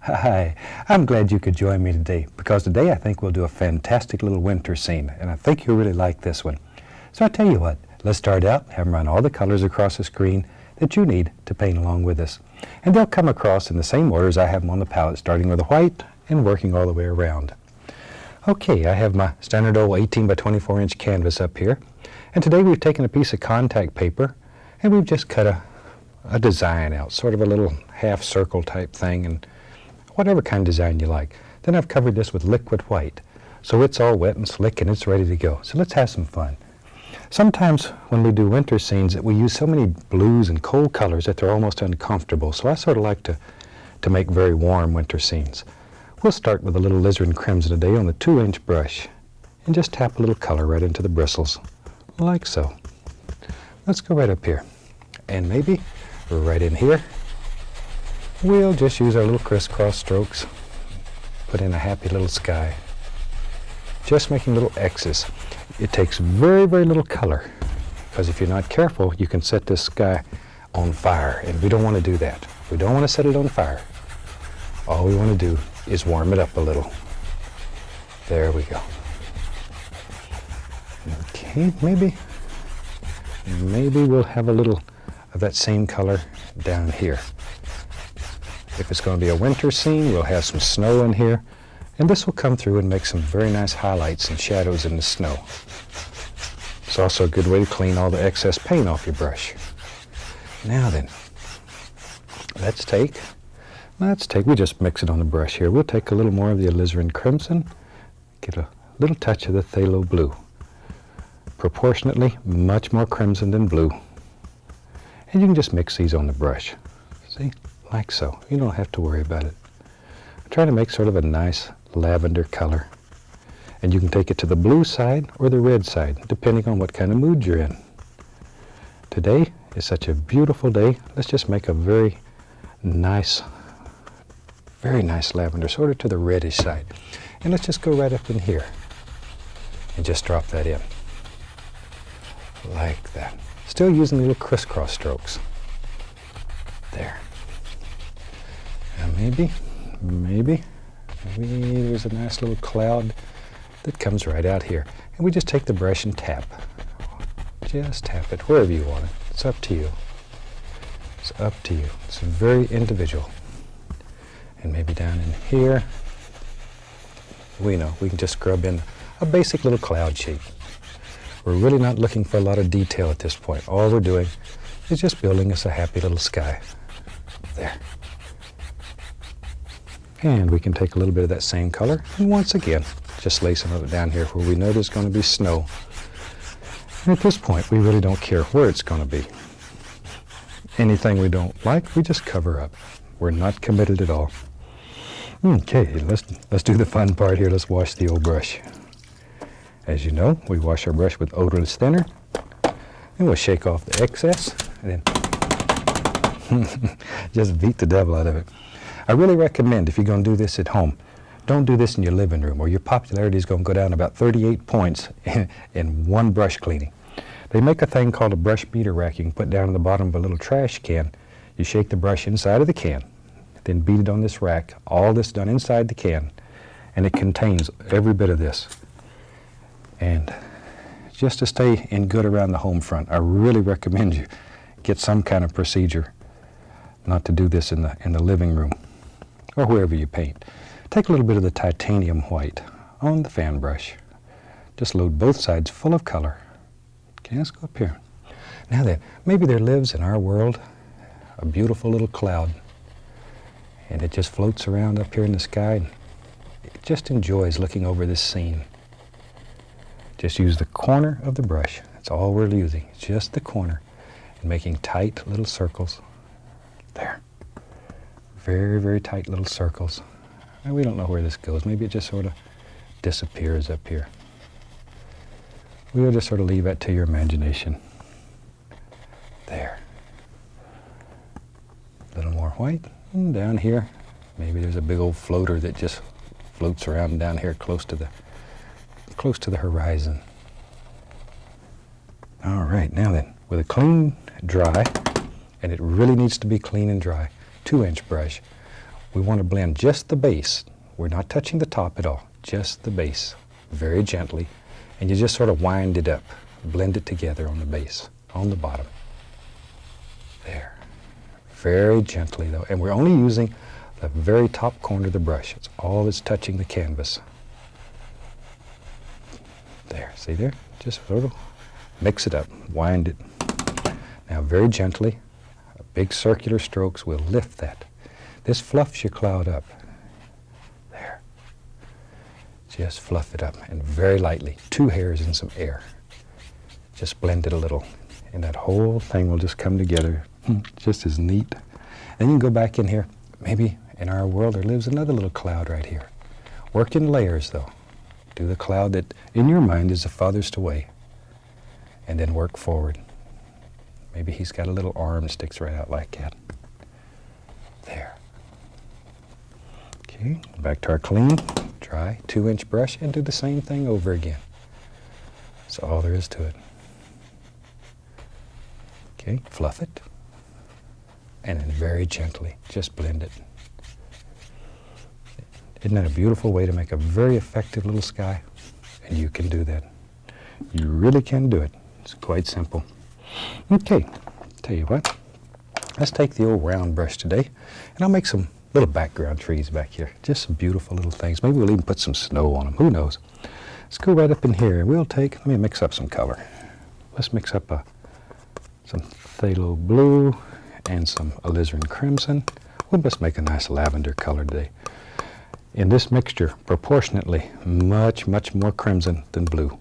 Hi, I'm glad you could join me today because today I think we'll do a fantastic little winter scene and I think you'll really like this one. So I tell you what, let's start out, have them run all the colors across the screen that you need to paint along with us. And they'll come across in the same order as I have them on the palette, starting with the white and working all the way around. Okay, I have my standard old 18 by 24 inch canvas up here. And today we've taken a piece of contact paper and we've just cut a design out, sort of a little half circle type thing, and whatever kind of design you like. Then I've covered this with liquid white, so it's all wet and slick and it's ready to go. So let's have some fun. Sometimes when we do winter scenes, we use so many blues and cold colors that they're almost uncomfortable. So I sort of like to make very warm winter scenes. We'll start with a little alizarin crimson today on the 2-inch brush and just tap a little color right into the bristles, like so. Let's go right up here, and maybe right in here we'll just use our little crisscross strokes, put in a happy little sky, just making little X's. It takes very, very little color, because if you're not careful, you can set this sky on fire, and we don't want to do that. We don't want to set it on fire. All we want to do is warm it up a little. There we go. Okay, maybe we'll have a little of that same color down here. If it's going to be a winter scene, we'll have some snow in here, and this will come through and make some very nice highlights and shadows in the snow. It's also a good way to clean all the excess paint off your brush. Now then, we just mix it on the brush here. We'll take a little more of the alizarin crimson, get a little touch of the phthalo blue. Proportionately, much more crimson than blue. And you can just mix these on the brush. See? Like so. You don't have to worry about it. I'm trying to make sort of a nice lavender color. And you can take it to the blue side or the red side, depending on what kind of mood you're in. Today is such a beautiful day. Let's just make a very nice lavender, sort of to the reddish side. And let's just go right up in here and just drop that in. Like that. Still using the little crisscross strokes. There. And maybe there's a nice little cloud that comes right out here. And we just take the brush and tap. Just tap it wherever you want it. It's up to you. It's up to you. It's very individual. And maybe down in here, we can just scrub in a basic little cloud shape. We're really not looking for a lot of detail at this point. All we're doing is just building us a happy little sky. There. And we can take a little bit of that same color, and once again, just lay some of it down here where we know there's going to be snow. And at this point, we really don't care where it's going to be. Anything we don't like, we just cover up. We're not committed at all. Okay, let's do the fun part here. Let's wash the old brush. As you know, we wash our brush with odorless thinner, and we'll shake off the excess, and then just beat the devil out of it. I really recommend, if you're going to do this at home, don't do this in your living room, or your popularity is going to go down about 38 points in one brush cleaning. They make a thing called a brush beater rack you can put down in the bottom of a little trash can. You shake the brush inside of the can, then beat it on this rack. All this done inside the can, and it contains every bit of this. And just to stay in good around the home front, I really recommend you get some kind of procedure not to do this in the living room or wherever you paint. Take a little bit of the titanium white on the fan brush. Just load both sides full of color. Okay, let's go up here. Now then, maybe there lives in our world a beautiful little cloud, and it just floats around up here in the sky, and it just enjoys looking over this scene. Just use the corner of the brush. That's all we're using, just the corner, and making tight little circles. There. Very, very tight little circles. And we don't know where this goes. Maybe it just sort of disappears up here. We'll just sort of leave that to your imagination. There. A little more white. And down here, maybe there's a big old floater that just floats around down here close to the horizon. All right, now then, with a clean, dry, and it really needs to be clean and dry, 2-inch brush, We want to blend just the base. We're not touching the top at all, just the base, very gently. And you just sort of wind it up, blend it together on the base, on the bottom. There. Very gently though, and we're only using the very top corner of the brush. It's all that's touching the canvas. There, see there? Just sort of mix it up, wind it. Now very gently, big circular strokes will lift that. This fluffs your cloud up. There. Just fluff it up, and very lightly, 2 hairs and some air. Just blend it a little, and that whole thing will just come together, just as neat. Then you can go back in here. Maybe in our world there lives another little cloud right here. Work in layers though. Do the cloud that in your mind is the farthest away, and then work forward. Maybe he's got a little arm that sticks right out like that. There. Okay, back to our clean, dry 2-inch brush, and do the same thing over again. That's all there is to it. Okay, fluff it, and then very gently, just blend it. Isn't that a beautiful way to make a very effective little sky? And you can do that. You really can do it. It's quite simple. Okay, tell you what, let's take the old round brush today, and I'll make some little background trees back here. Just some beautiful little things. Maybe we'll even put some snow on them. Who knows? Let's go right up in here. We'll take, let me mix up some color. Let's mix up some phthalo blue and some alizarin crimson. We'll just make a nice lavender color today. In this mixture, proportionately, much, much more crimson than blue,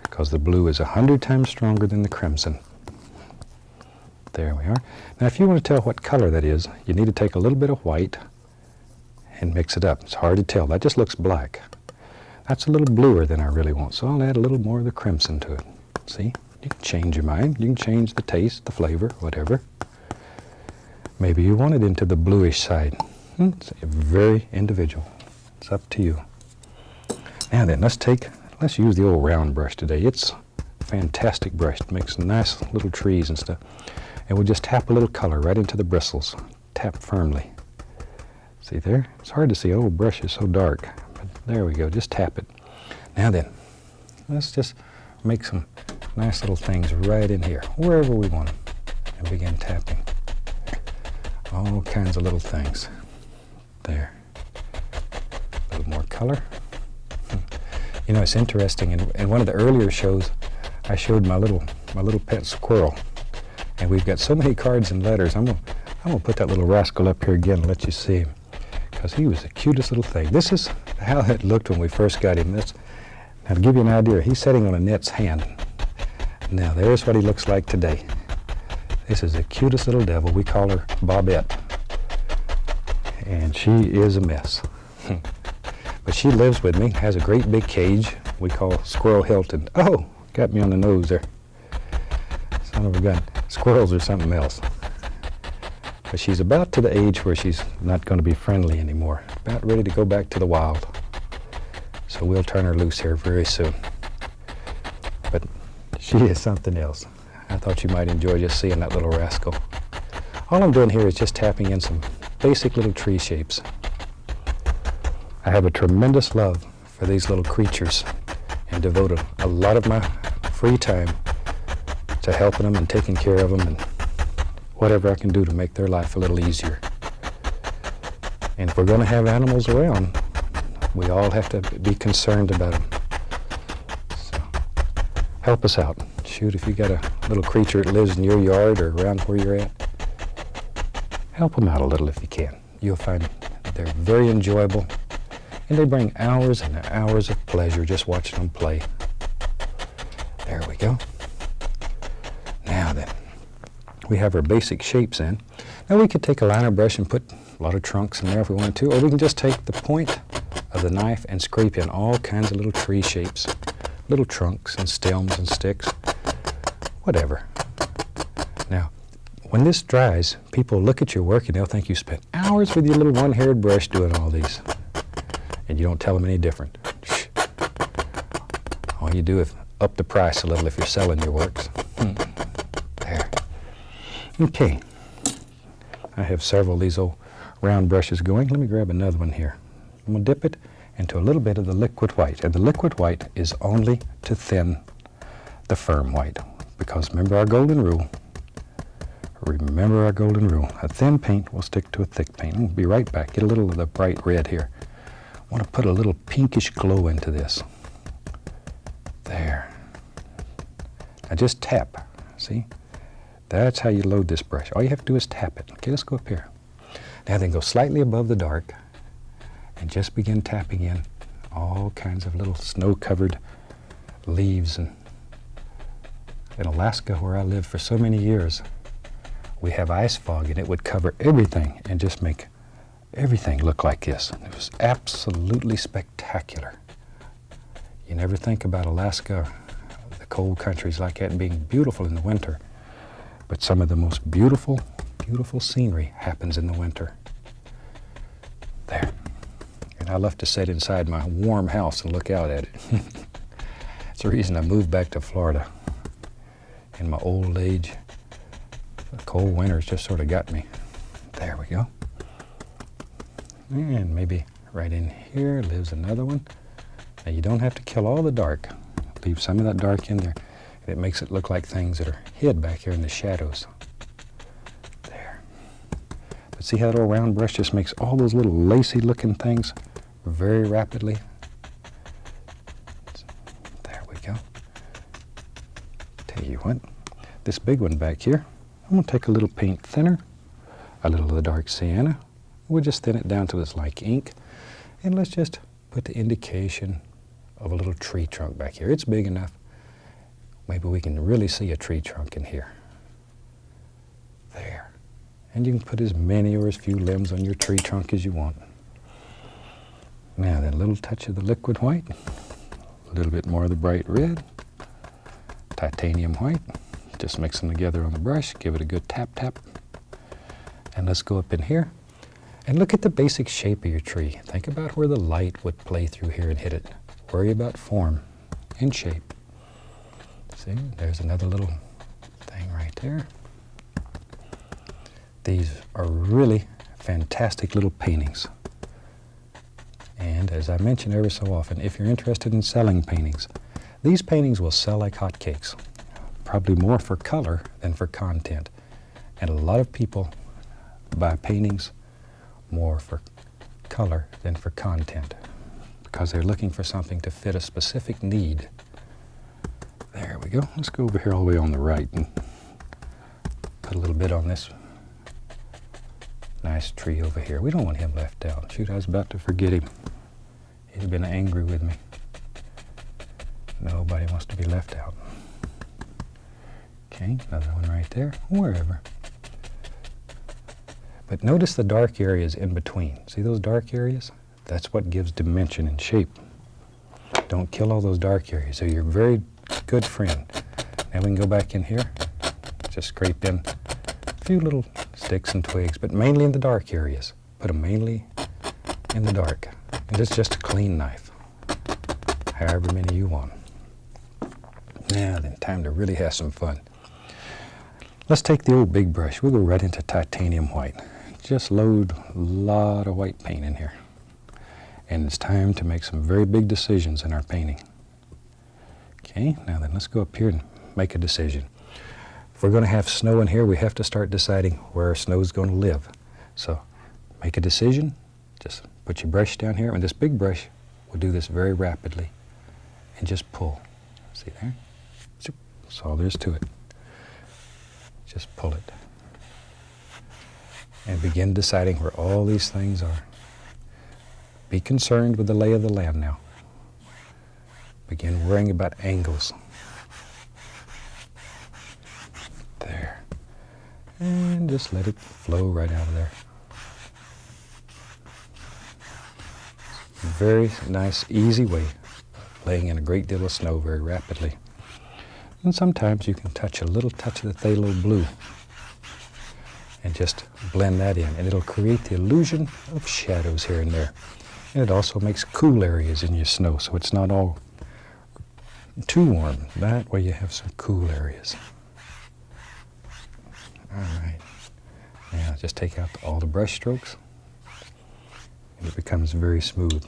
because the blue is 100 times stronger than the crimson. There we are. Now, if you want to tell what color that is, you need to take a little bit of white and mix it up. It's hard to tell. That just looks black. That's a little bluer than I really want, so I'll add a little more of the crimson to it. See? You can change your mind. You can change the taste, the flavor, whatever. Maybe you want it into the bluish side. It's very individual. It's up to you. Now then, let's use the old round brush today. It's a fantastic brush. It makes nice little trees and stuff. And we'll just tap a little color right into the bristles. Tap firmly. See there? It's hard to see. Oh, brush is so dark. But there we go. Just tap it. Now then, let's just make some nice little things right in here, wherever we want them, and begin tapping. All kinds of little things. There. A little more color. You know, it's interesting. In one of the earlier shows, I showed my little pet squirrel, and we've got so many cards and letters. I'm gonna put that little rascal up here again and let you see him, because he was the cutest little thing. This is how it looked when we first got him. Now, to give you an idea, he's sitting on Annette's hand. Now, there's what he looks like today. This is the cutest little devil. We call her Bobette. And she is a mess. But she lives with me, has a great big cage we call Squirrel Hilton. Oh, got me on the nose there. Son of a gun. Squirrels are something else. But she's about to the age where she's not going to be friendly anymore. About ready to go back to the wild. So we'll turn her loose here very soon. But she is something else. I thought you might enjoy just seeing that little rascal. All I'm doing here is just tapping in some basic little tree shapes. I have a tremendous love for these little creatures and devote a lot of my free time to helping them and taking care of them and whatever I can do to make their life a little easier. And if we're going to have animals around, we all have to be concerned about them. So, help us out. Shoot, if you got a little creature that lives in your yard or around where you're at, help them out a little if you can. You'll find they're very enjoyable, and they bring hours and hours of pleasure just watching them play. There we go. Now then, we have our basic shapes in. Now we could take a liner brush and put a lot of trunks in there if we wanted to, or we can just take the point of the knife and scrape in all kinds of little tree shapes, little trunks and stems and sticks, whatever. Now, when this dries, people look at your work and they'll think you spent hours with your little one-haired brush doing all these. And you don't tell them any different. Shh. All you do is up the price a little if you're selling your works. There. Okay. I have several of these old round brushes going. Let me grab another one here. I'm going to dip it into a little bit of the liquid white. And the liquid white is only to thin the firm white. Because remember our golden rule. Remember our golden rule. A thin paint will stick to a thick paint. I'm going to be right back. Get a little of the bright red here. I want to put a little pinkish glow into this. There. Now just tap. See? That's how you load this brush. All you have to do is tap it. Okay, let's go up here. Now then go slightly above the dark and just begin tapping in all kinds of little snow-covered leaves. And in Alaska, where I lived for so many years, we have ice fog, and it would cover everything and just make everything look like this. It was absolutely spectacular. You never think about Alaska, the cold countries like that, being beautiful in the winter, but some of the most beautiful, beautiful scenery happens in the winter. There. And I love to sit inside my warm house and look out at it. It's the reason I moved back to Florida. In my old age, the cold winters just sort of got me. There we go. And maybe right in here lives another one. Now you don't have to kill all the dark. Leave some of that dark in there. And it makes it look like things that are hid back here in the shadows. There. But see how that old round brush just makes all those little lacy looking things very rapidly? There we go. Tell you what, this big one back here, I'm going to take a little paint thinner, a little of the dark sienna. We'll just thin it down till it's like ink. And let's just put the indication of a little tree trunk back here. It's big enough. Maybe we can really see a tree trunk in here. There. And you can put as many or as few limbs on your tree trunk as you want. Now then, a little touch of the liquid white, a little bit more of the bright red, titanium white. Just mix them together on the brush, give it a good tap tap. And let's go up in here and look at the basic shape of your tree. Think about where the light would play through here and hit it. Worry about form and shape. See, there's another little thing right there. These are really fantastic little paintings. And as I mention every so often, if you're interested in selling paintings, these paintings will sell like hotcakes. Probably more for color than for content. And a lot of people buy paintings more for color than for content because they're looking for something to fit a specific need. There we go. Let's go over here all the way on the right and put a little bit on this nice tree over here. We don't want him left out. Shoot, I was about to forget him. He's been angry with me. Nobody wants to be left out. Okay, another one right there, wherever. But notice the dark areas in between. See those dark areas? That's what gives dimension and shape. Don't kill all those dark areas. They're your very good friend. Now we can go back in here, just scrape in a few little sticks and twigs, but mainly in the dark areas. Put them mainly in the dark. And it's just a clean knife, however many you want. Now then, time to really have some fun. Let's take the old big brush. We'll go right into titanium white. Just load a lot of white paint in here. And it's time to make some very big decisions in our painting. Okay, now then let's go up here and make a decision. If we're going to have snow in here, we have to start deciding where our snow is going to live. So make a decision. Just put your brush down here, and this big brush will do this very rapidly. And just pull. See there? That's all there is to it. Just pull it. And begin deciding where all these things are. Be concerned with the lay of the land now. Begin worrying about angles. There. And just let it flow right out of there. Very nice, easy way of laying in a great deal of snow very rapidly. And sometimes you can touch a little touch of the phthalo blue and just blend that in, and it'll create the illusion of shadows here and there. And it also makes cool areas in your snow, so it's not all too warm. That way you have some cool areas. All right. Now just take out all the brush strokes. becomes very smooth.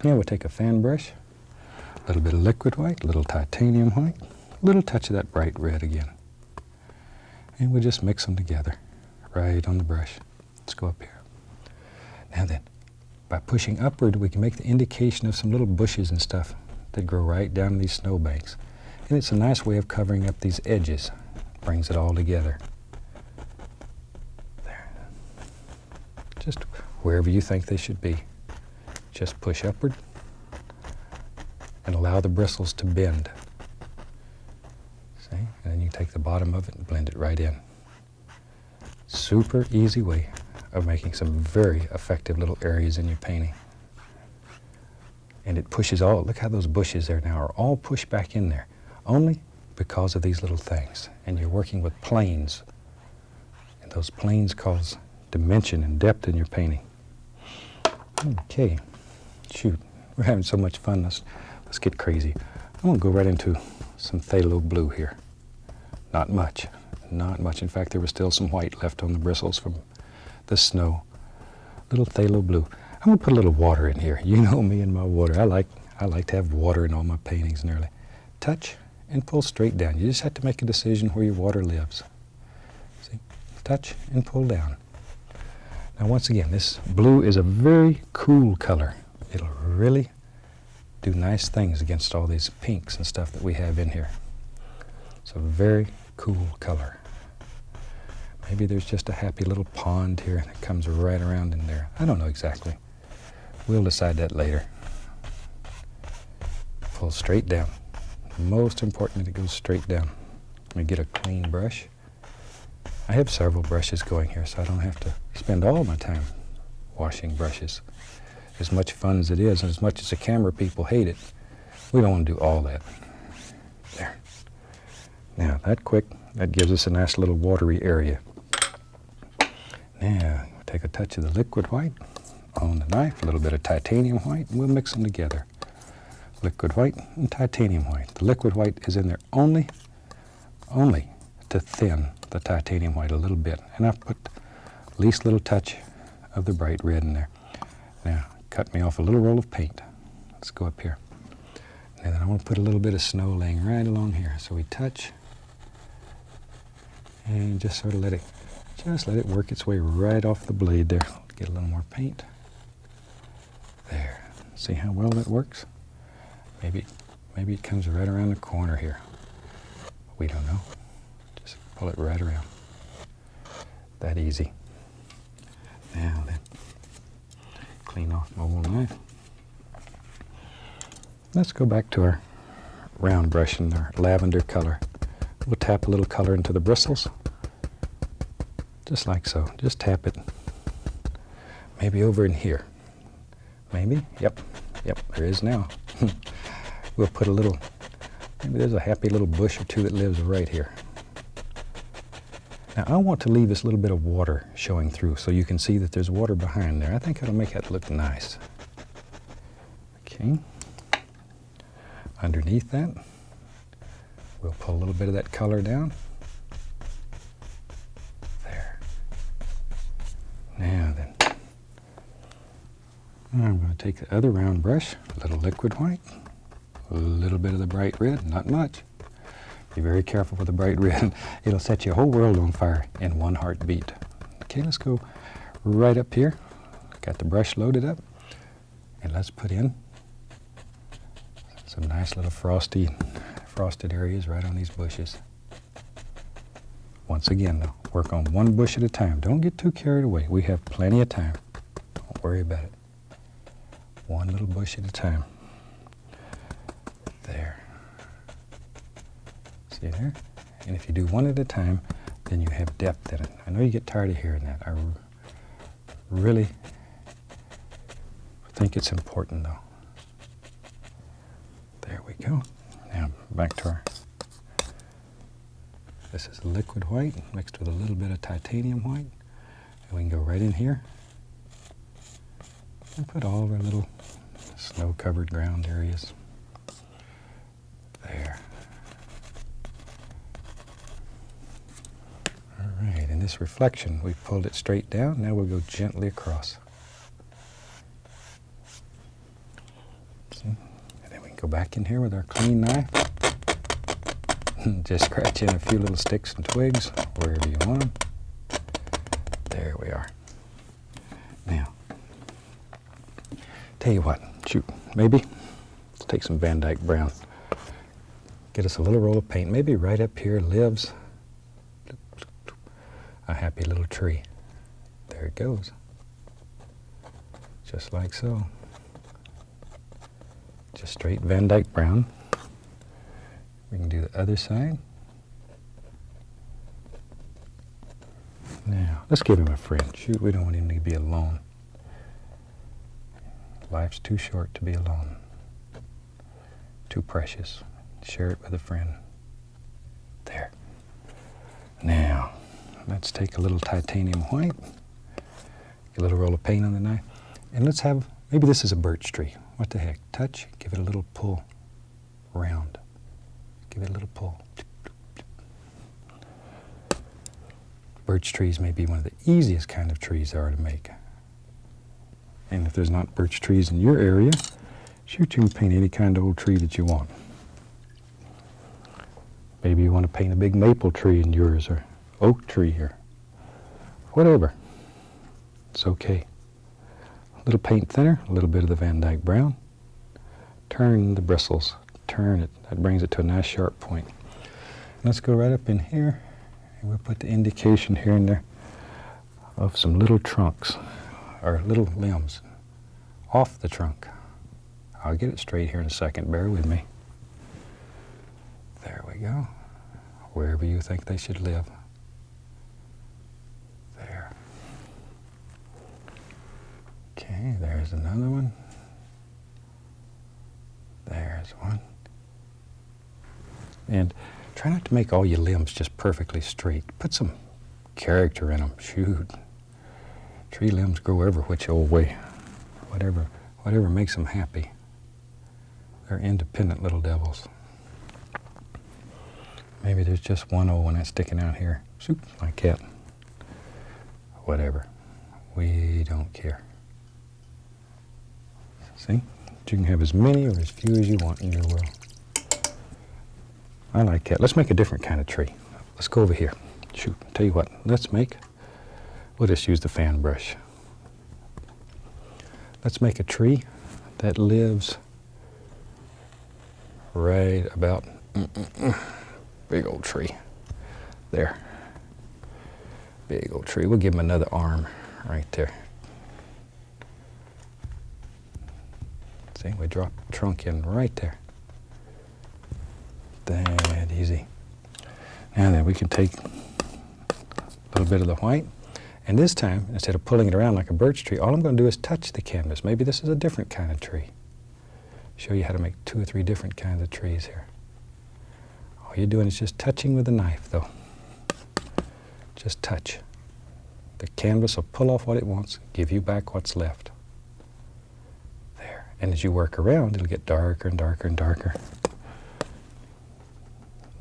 Now we'll take a fan brush, a little bit of liquid white, a little titanium white, a little touch of that bright red again. And we'll just mix them together right on the brush. Let's go up here. Now then, by pushing upward, we can make the indication of some little bushes and stuff that grow right down these snowbanks. And it's a nice way of covering up these edges. Brings it all together. There. Just wherever you think they should be. Just push upward and allow the bristles to bend. See? And then you take the bottom of it and blend it right in. Super easy way of making some very effective little areas in your painting. And it pushes all, look how those bushes there now are all pushed back in there, only because of these little things. And you're working with planes. And those planes cause dimension and depth in your painting. Okay, shoot, we're having so much fun. Let's get crazy. I'm going to go right into some phthalo blue here. Not much, not much. In fact, there was still some white left on the bristles from the snow. Little phthalo blue. I'm going to put a little water in here. You know me and my water. I like to have water in all my paintings nearly. Touch and pull straight down. You just have to make a decision where your water lives. See? Touch and pull down. Now once again, this blue is a very cool color. It'll really do nice things against all these pinks and stuff that we have in here. It's a very cool color. Maybe there's just a happy little pond here that comes right around in there. I don't know exactly. We'll decide that later. Pull straight down. Most important that it goes straight down. Let me get a clean brush. I have several brushes going here, so I don't have to spend all my time washing brushes. As much fun as it is, and as much as the camera people hate it, we don't want to do all that. There. Now, that quick, that gives us a nice little watery area. Now, take a touch of the liquid white on the knife, a little bit of titanium white, and we'll mix them together. Liquid white and titanium white. The liquid white is in there only to thin the titanium white a little bit. And I've put the least little touch of the bright red in there. Now, cut me off a little roll of paint. Let's go up here. And then I want to put a little bit of snow laying right along here. So we touch and just sort of let it work its way right off the blade there. Get a little more paint. There. See how well that works? Maybe it comes right around the corner here. We don't know. Just pull it right around. That easy. Now then, clean off my old knife. Let's go back to our round brush in our lavender color. We'll tap a little color into the bristles. Just like so. Just tap it. Maybe over in here. Maybe? Yep, there is now. We'll put a little, maybe there's a happy little bush or two that lives right here. Now I want to leave this little bit of water showing through so you can see that there's water behind there. I think that'll make that look nice. Okay. Underneath that, we'll pull a little bit of that color down. There. Now then, I'm going to take the other round brush, a little liquid white, a little bit of the bright red, not much. Be very careful with the bright red. It'll set your whole world on fire in one heartbeat. Okay, let's go right up here. Got the brush loaded up. And let's put in some nice little frosted areas right on these bushes. Once again, though, work on one bush at a time. Don't get too carried away. We have plenty of time. Don't worry about it. One little bush at a time. There. See there? And if you do one at a time, then you have depth in it. I know you get tired of hearing that. I really think it's important, though. There we go. Now back to our, this is liquid white mixed with a little bit of titanium white. And we can go right in here and put all of our little snow-covered ground areas. There. All right, and this reflection, we pulled it straight down. Now we'll go gently across. Go back in here with our clean knife. Just scratch in a few little sticks and twigs wherever you want them. There we are. Now, tell you what, shoot, maybe let's take some Van Dyke brown. Get us a little roll of paint. Maybe right up here lives a happy little tree. There it goes. Just like so. Just straight Van Dyke brown. We can do the other side. Now, let's give him a friend. Shoot, we don't want him to be alone. Life's too short to be alone. Too precious. Share it with a friend. There. Now, let's take a little titanium white, a little roll of paint on the knife, and let's have, maybe this is a birch tree. What the heck? Touch, give it a little pull. Round. Give it a little pull. Birch trees may be one of the easiest kind of trees there are to make. And if there's not birch trees in your area, shoot, you can paint any kind of old tree that you want. Maybe you want to paint a big maple tree in yours, or oak tree, or whatever. It's okay. A little paint thinner, a little bit of the Van Dyke brown. Turn the bristles. Turn it. That brings it to a nice sharp point. Let's go right up in here, and we'll put the indication here and there of some little trunks, or little limbs, off the trunk. I'll get it straight here in a second. Bear with me. There we go. Wherever you think they should live. There. Okay, there's another one. There's one. And try not to make all your limbs just perfectly straight. Put some character in them. Shoot. Tree limbs grow every which old way. Whatever makes them happy. They're independent little devils. Maybe there's just one old one that's sticking out here. Shoot, like that. Whatever. We don't care. See? You can have as many or as few as you want in your world. I like that. Let's make a different kind of tree. Let's go over here. Shoot, tell you what, we'll just use the fan brush. Let's make a tree that lives right about, big old tree. There. Big old tree. We'll give him another arm right there. See, we drop the trunk in right there. That easy. And then we can take a little bit of the white, and this time, instead of pulling it around like a birch tree, all I'm going to do is touch the canvas. Maybe this is a different kind of tree. Show you how to make 2 or 3 different kinds of trees here. All you're doing is just touching with a knife, though. Just touch. The canvas will pull off what it wants, give you back what's left. And as you work around, it'll get darker and darker and darker.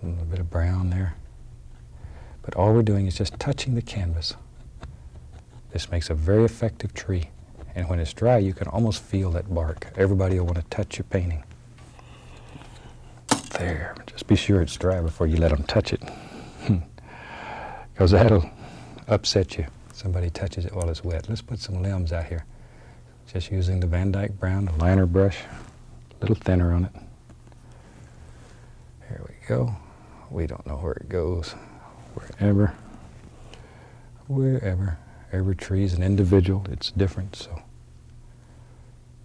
A little bit of brown there. But all we're doing is just touching the canvas. This makes a very effective tree. And when it's dry, you can almost feel that bark. Everybody will want to touch your painting. There. Just be sure it's dry before you let them touch it. Because that'll upset you. Somebody touches it while it's wet. Let's put some limbs out here. Just using the Van Dyke brown, a liner brush, a little thinner on it. Here we go. We don't know where it goes. Wherever. Every tree is an individual. It's different, so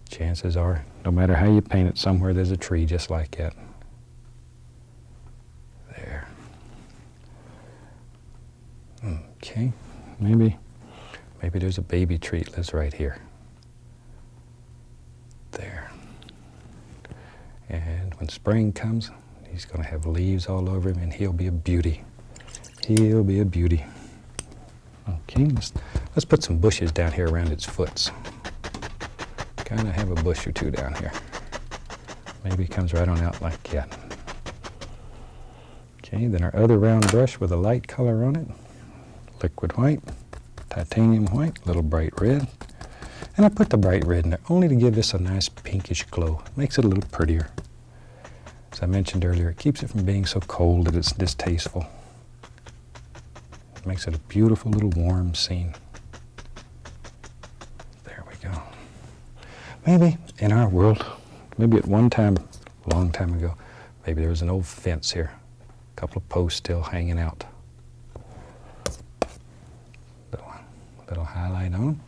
chances are, no matter how you paint it, somewhere there's a tree just like that. There. Okay. Maybe there's a baby tree that lives right here. There. And when spring comes, he's going to have leaves all over him, and he'll be a beauty. He'll be a beauty. Okay, let's put some bushes down here around its foots. Kind of have a bush or two down here. Maybe it comes right on out like that. Okay, then our other round brush with a light color on it. Liquid white, titanium white, little bright red. And I put the bright red in there only to give this a nice pinkish glow. Makes it a little prettier. As I mentioned earlier, it keeps it from being so cold that it's distasteful. It makes it a beautiful little warm scene. There we go. Maybe in our world, maybe at one time, a long time ago, maybe there was an old fence here. A couple of posts still hanging out. Little highlight on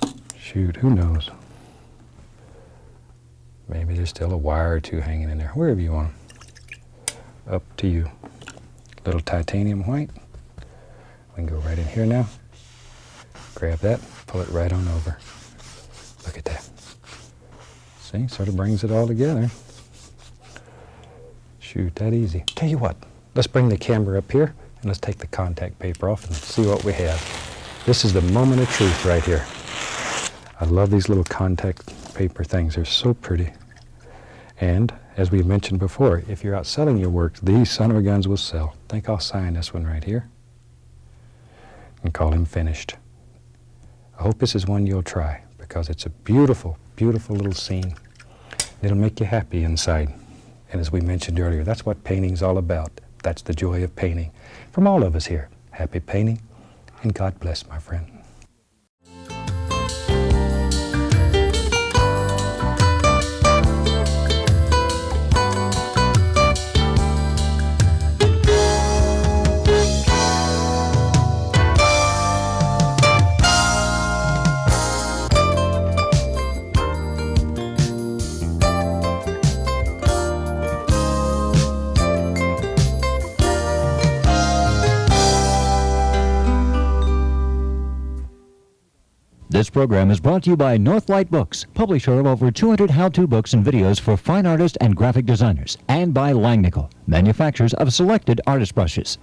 them. Shoot, who knows? Maybe there's still a wire or two hanging in there, wherever you want them. Up to you. Little titanium white. We can go right in here now. Grab that, pull it right on over. Look at that. See, sort of brings it all together. Shoot, that easy. Tell you what, let's bring the camera up here and let's take the contact paper off and see what we have. This is the moment of truth right here. I love these little contact paper things. They're so pretty. And as we mentioned before, if you're out selling your work, these son of a guns will sell. I think I'll sign this one right here and call him finished. I hope this is one you'll try because it's a beautiful, beautiful little scene. It'll make you happy inside. And as we mentioned earlier, that's what painting's all about. That's the joy of painting. From all of us here, happy painting, and God bless, my friend. This program is brought to you by Northlight Books, publisher of over 200 how-to books and videos for fine artists and graphic designers, and by Langnickel, manufacturers of selected artist brushes.